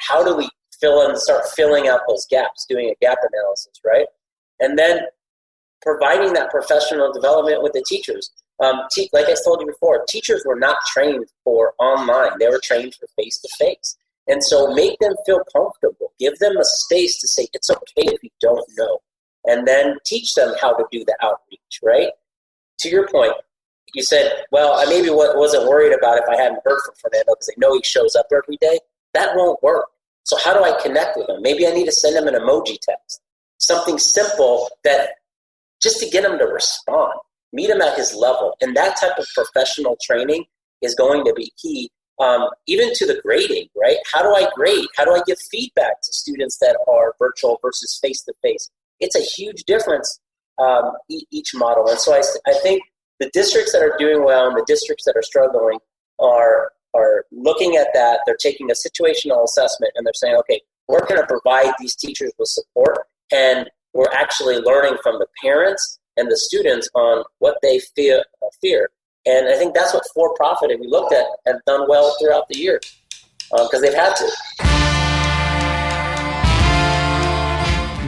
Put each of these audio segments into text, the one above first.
how do we start filling out those gaps, doing a gap analysis, right? And then providing that professional development with the teachers. Like I told you before, teachers were not trained for online. They were trained for face-to-face. And so make them feel comfortable. Give them a space to say, it's okay if you don't know. And then teach them how to do the outreach, right? To your point, you said, well, I maybe wasn't worried about if I hadn't heard from Fernando because I know he shows up every day. That won't work. So how do I connect with him? Maybe I need to send him an emoji text, something simple that just to get him to respond, meet him at his level. And that type of professional training is going to be key, even to the grading, right? How do I grade? How do I give feedback to students that are virtual versus face-to-face? It's a huge difference, each model. And so I think the districts that are doing well and the districts that are struggling are looking at that. They're taking a situational assessment and they're saying, okay, we're going to provide these teachers with support, and we're actually learning from the parents and the students on what they fear. And I think that's what for-profit, if we looked at, have done well throughout the year because they've had to.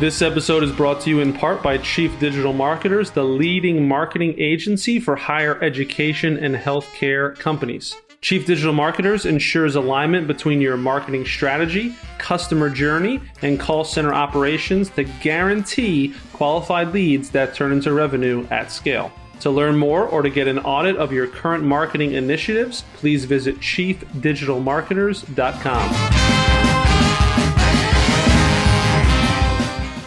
This episode is brought to you in part by Chief Digital Marketers, the leading marketing agency for higher education and healthcare companies. Chief Digital Marketers ensures alignment between your marketing strategy, customer journey, and call center operations to guarantee qualified leads that turn into revenue at scale. To learn more or to get an audit of your current marketing initiatives, please visit chiefdigitalmarketers.com.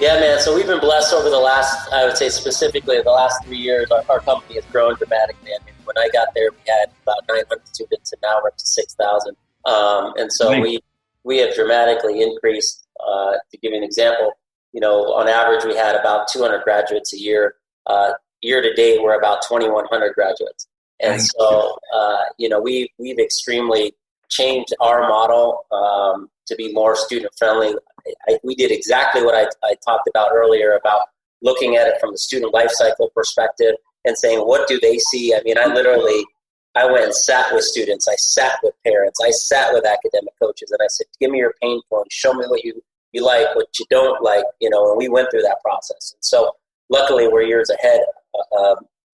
Yeah, man. So we've been blessed over the last, I would say specifically the last 3 years, our company has grown dramatically. I mean, when I got there, we had about 900 students, and now we're up to 6,000. And so we have dramatically increased. To give you an example, on average, we had about 200 graduates a year. Year to date, we're about 2,100 graduates. And so, we've extremely changed our model to be more student friendly. We did exactly what I talked about earlier about looking at it from the student life cycle perspective and saying, what do they see? I mean, I went and sat with students. I sat with parents. I sat with academic coaches, and I said, give me your pain points. Show me what you like, what you don't like, and we went through that process. And so luckily we're years ahead,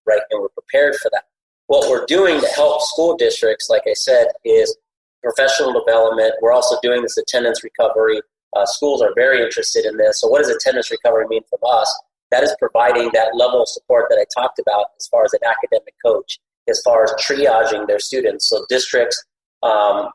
right, and we're prepared for that. What we're doing to help school districts, like I said, is professional development. We're also doing this attendance recovery. Schools are very interested in this. So what does attendance recovery mean for us? That is providing that level of support that I talked about as far as an academic coach, as far as triaging their students. So districts, how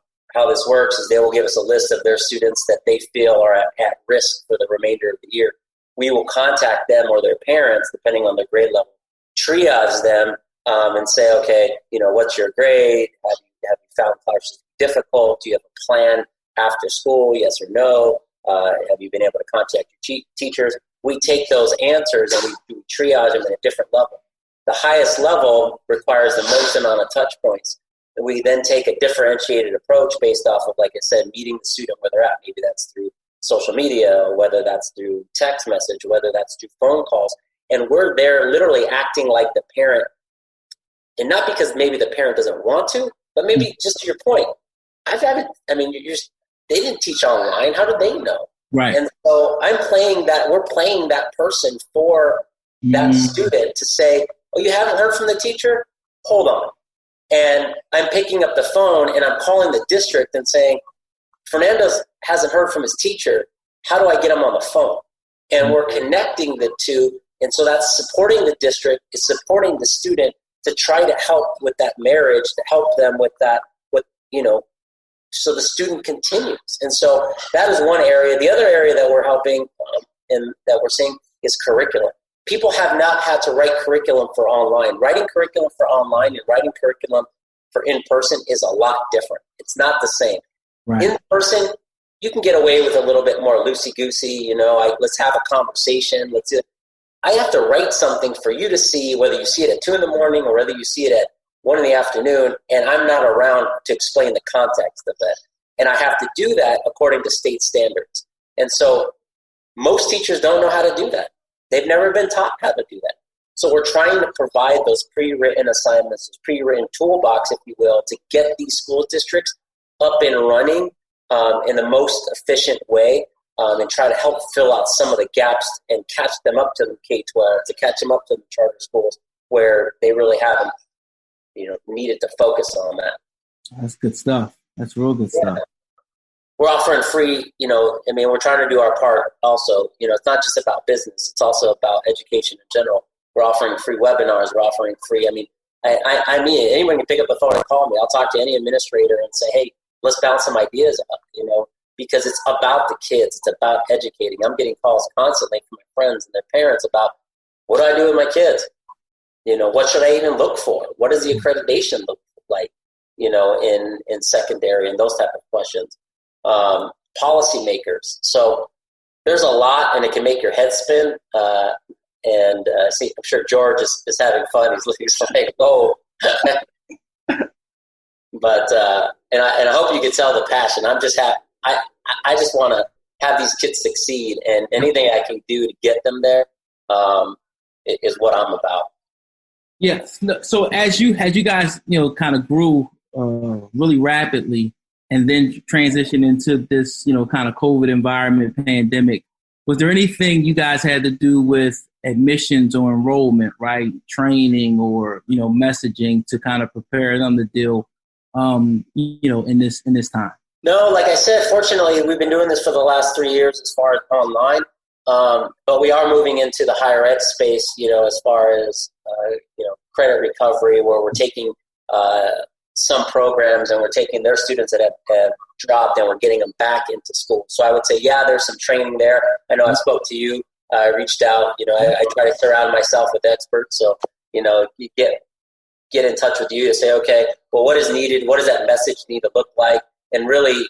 this works is they will give us a list of their students that they feel are at risk for the remainder of the year. We will contact them or their parents, depending on their grade level, triage them and say, okay, what's your grade? Have you found classes difficult? Do you have a plan after school, yes or no? Have you been able to contact your teachers? We take those answers and we triage them at a different level. The highest level requires the most amount of touch points. And we then take a differentiated approach based off of, like I said, meeting the student where they're at. Maybe that's through social media, whether that's through text message, whether that's through phone calls. And we're there literally acting like the parent. And not because maybe the parent doesn't want to, but maybe just to your point. They didn't teach online. How did they know? Right. And so we're playing that person for that student to say, oh, you haven't heard from the teacher? Hold on. And I'm picking up the phone and I'm calling the district and saying, Fernando hasn't heard from his teacher. How do I get him on the phone? And we're connecting the two. And so that's supporting the district, is supporting the student to try to help with that marriage, to help them with that, so the student continues. And so that is one area. The other area that we're helping and that we're seeing is curriculum. People have not had to write curriculum for online. Writing curriculum for online and writing curriculum for in-person is a lot different. It's not the same. Right. In person, you can get away with a little bit more loosey-goosey, let's have a conversation. I have to write something for you to see, whether you see it at 2 a.m. or whether you see it at 1 p.m, and I'm not around to explain the context of it. And I have to do that according to state standards. And so most teachers don't know how to do that. They've never been taught how to do that. So we're trying to provide those pre-written assignments, those pre-written toolbox, if you will, to get these school districts up and running in the most efficient way, and try to help fill out some of the gaps and catch them up to the K-12, to catch them up to the charter schools where they really haven't, needed to focus on that. That's good stuff. That's real good stuff. We're offering free, we're trying to do our part also. It's not just about business. It's also about education in general. We're offering free webinars. We're offering free, anyone can pick up the phone and call me. I'll talk to any administrator and say, hey, let's bounce some ideas up, because it's about the kids. It's about educating. I'm getting calls constantly from my friends and their parents about, what do I do with my kids? What should I even look for? What does the accreditation look like, in secondary, and those type of questions. Policymakers. So there's a lot, and it can make your head spin. I'm sure George is having fun. He's like, oh. But I hope you can tell the passion. I'm just happy. I just want to have these kids succeed, and anything I can do to get them there is what I'm about. Yes. So as you guys kind of grew really rapidly, and then transitioned into this kind of COVID environment, pandemic, was there anything you guys had to do with admissions or enrollment, right? Training or messaging to kind of prepare them to deal in this time? No, like I said, fortunately, we've been doing this for the last 3 years as far as online. But we are moving into the higher ed space, as far as, credit recovery, where we're taking some programs and we're taking their students that have dropped and we're getting them back into school. So I would say, yeah, there's some training there. I know I spoke to you. I reached out. I try to surround myself with experts. So, you get in touch with you to say, okay, well, what is needed? What does that message need to look like? And really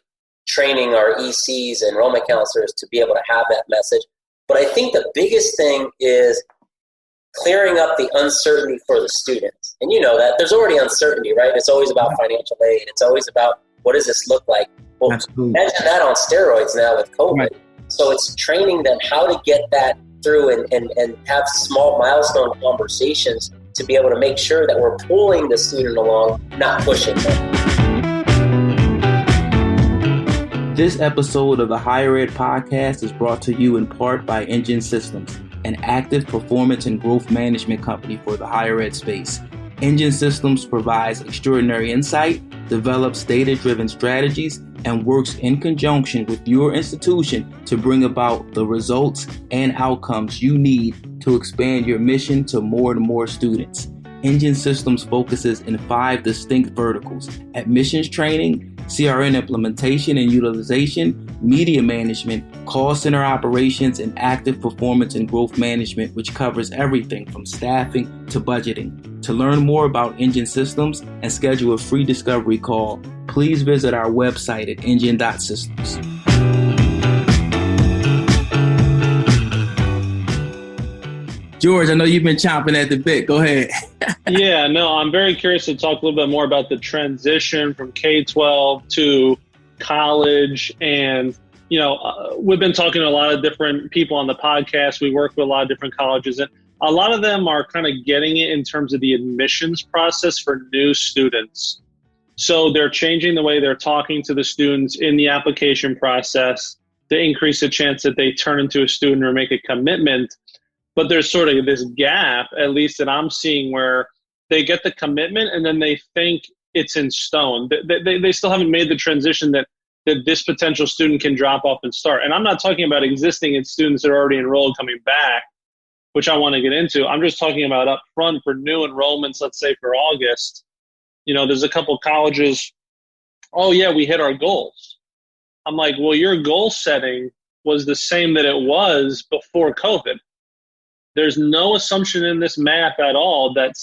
training our ECs and enrollment counselors to be able to have that message. But I think the biggest thing is clearing up the uncertainty for the students. And that there's already uncertainty, right? It's always about financial aid. It's always about, what does this look like? Well, absolutely. Imagine that on steroids now with COVID. Right. So it's training them how to get that through and have small milestone conversations to be able to make sure that we're pulling the student along, not pushing them. This episode of the Higher Ed Podcast is brought to you in part by Engine Systems, an active performance and growth management company for the higher ed space. Engine Systems provides extraordinary insight, develops data-driven strategies, and works in conjunction with your institution to bring about the results and outcomes you need to expand your mission to more and more students. Engine Systems focuses in 5 distinct verticals: admissions training, CRN implementation and utilization, media management, call center operations, and active performance and growth management, which covers everything from staffing to budgeting. To learn more about Engine Systems and schedule a free discovery call, please visit our website at engine.systems. George, I know you've been chomping at the bit. Go ahead. Yeah, no, I'm very curious to talk a little bit more about the transition from K-12 to college. And, we've been talking to a lot of different people on the podcast. We work with a lot of different colleges, and a lot of them are kind of getting it in terms of the admissions process for new students. So they're changing the way they're talking to the students in the application process to increase the chance that they turn into a student or make a commitment. But there's sort of this gap, at least that I'm seeing, where they get the commitment and then they think it's in stone. They still haven't made the transition that this potential student can drop off and start. And I'm not talking about existing students that are already enrolled coming back, which I want to get into. I'm just talking about up front for new enrollments, let's say for August. There's a couple colleges, oh yeah, we hit our goals. I'm like, well, your goal setting was the same that it was before COVID. There's no assumption in this math at all that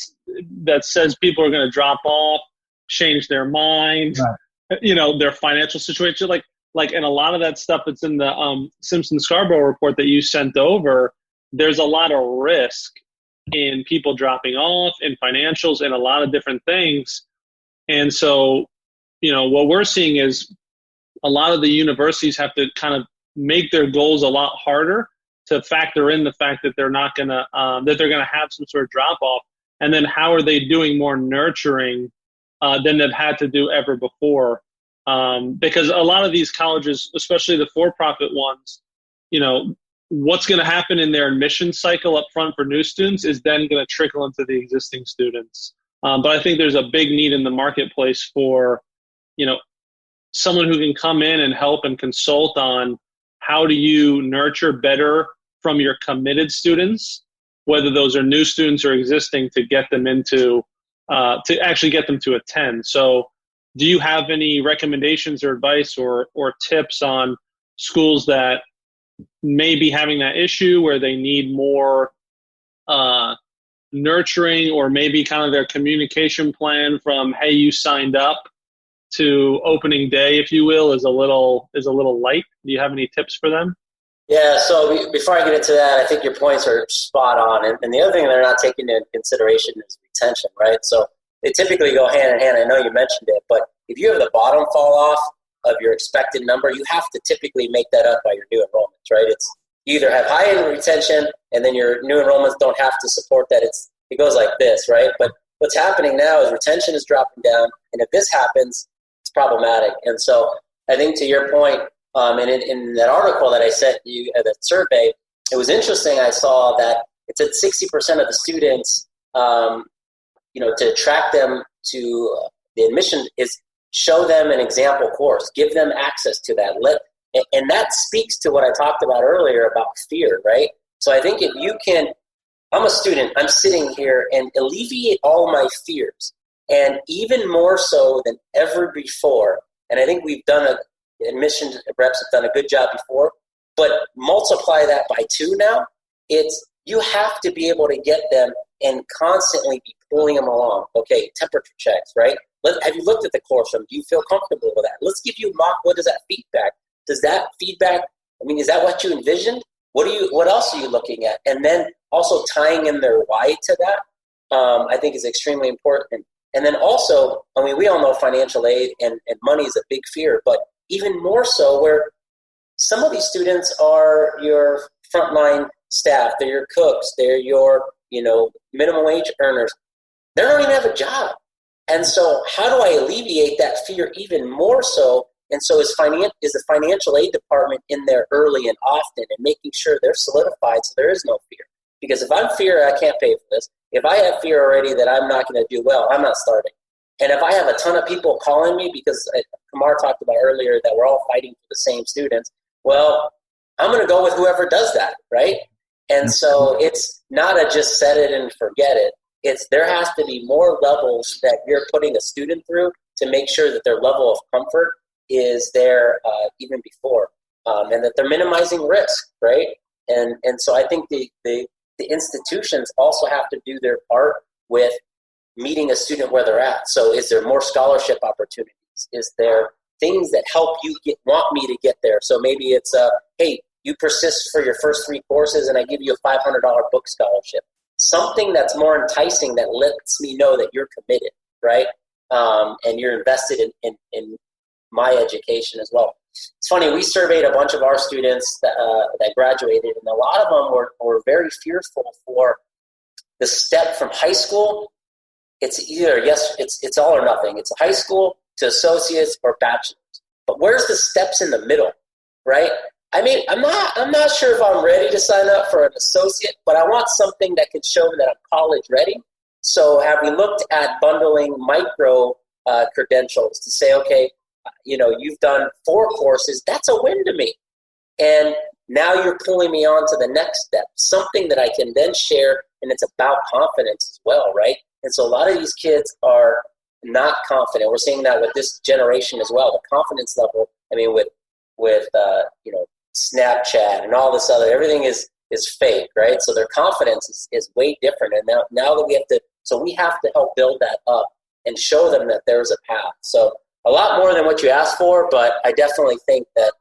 says people are going to drop off, change their mind, right. Their financial situation. Like, and a lot of that stuff that's in the Simpson-Scarborough report that you sent over, there's a lot of risk in people dropping off, in financials, and a lot of different things. And so, what we're seeing is a lot of the universities have to kind of make their goals a lot harder to factor in the fact that they're not going to, that they're going to have some sort of drop off. And then how are they doing more nurturing than they've had to do ever before? Because a lot of these colleges, especially the for-profit ones, what's going to happen in their admission cycle up front for new students is then going to trickle into the existing students. But I think there's a big need in the marketplace for, someone who can come in and help and consult on how do you nurture better from your committed students, whether those are new students or existing, to get them into, to actually get them to attend. So do you have any recommendations or advice or tips on schools that may be having that issue where they need more nurturing, or maybe kind of their communication plan from, hey, you signed up, to opening day, if you will, is a little light? Do you have any tips for them? Yeah, so before I get into that, I think your points are spot on. And the other thing they're not taking into consideration is retention, right? So they typically go hand in hand. I know you mentioned it, but if you have the bottom fall off of your expected number, you have to typically make that up by your new enrollments, right? It's you either have high retention and then your new enrollments don't have to support that. It goes like this, right? But what's happening now is retention is dropping down, and if this happens, it's problematic. And so I think to your point, and in that article that I sent you, that survey, it was interesting. I saw that it said 60% of the students, to attract them to the admission is show them an example course, give them access to that. And that speaks to what I talked about earlier about fear, right? So I think if you can, I'm a student, I'm sitting here and alleviate all my fears, and even more so than ever before. And I think we've done admission reps have done a good job before, but multiply that by 2 now. You have to be able to get them and constantly be pulling them along. Okay, temperature checks, right? Have you looked at the course room? Do you feel comfortable with that? Let's give you mock. What is that feedback? Does that feedback, is that what you envisioned? What else are you looking at? And then also tying in their why to that, I think is extremely important. And then also, we all know financial aid and money is a big fear, but even more so where some of these students are your frontline staff, they're your cooks, they're your, minimum wage earners. They don't even have a job. And so how do I alleviate that fear even more so? And so is the financial aid department in there early and often and making sure they're solidified so there is no fear? Because if I'm fear I can't pay for this, if I have fear already that I'm not going to do well, I'm not starting. And if I have a ton of people calling me, because Kamaar talked about earlier that we're all fighting for the same students, well, I'm going to go with whoever does that, right? And so it's not a just set it and forget it. There has to be more levels that you're putting a student through to make sure that their level of comfort is there even before, and that they're minimizing risk, right? And so I think the institutions also have to do their part with meeting a student where they're at. So is there more scholarship opportunities? Is there things that help you want me to get there? So maybe it's hey, you persist for your first 3 courses and I give you a $500 book scholarship. Something that's more enticing that lets me know that you're committed, right? And you're invested in my education as well. It's funny, we surveyed a bunch of our students that graduated, and a lot of them were very fearful for the step from high school. It's either, it's all or nothing. It's high school to associates or bachelor's. But where's the steps in the middle, right? I'm not sure if I'm ready to sign up for an associate, but I want something that can show that I'm college ready. So have we looked at bundling micro credentials to say, okay, you've done 4 courses, that's a win to me. And now you're pulling me on to the next step, something that I can then share, and it's about confidence as well, right? And so a lot of these kids are not confident. We're seeing that with this generation as well, the confidence level. With Snapchat and all this other, everything is fake, right? So their confidence is way different. And now that we have to help build that up and show them that there's a path. So a lot more than what you asked for, but I definitely think that,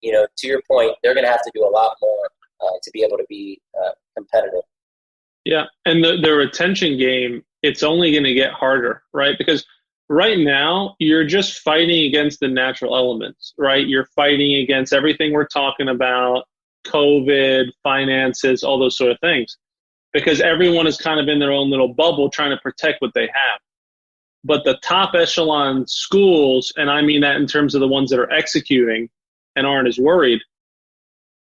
to your point, they're going to have to do a lot more to be able to be competitive. Yeah, and the retention game, it's only going to get harder, right? Because right now, you're just fighting against the natural elements, right? You're fighting against everything we're talking about, COVID, finances, all those sort of things, because everyone is kind of in their own little bubble trying to protect what they have. But the top echelon schools, and I mean that in terms of the ones that are executing and aren't as worried,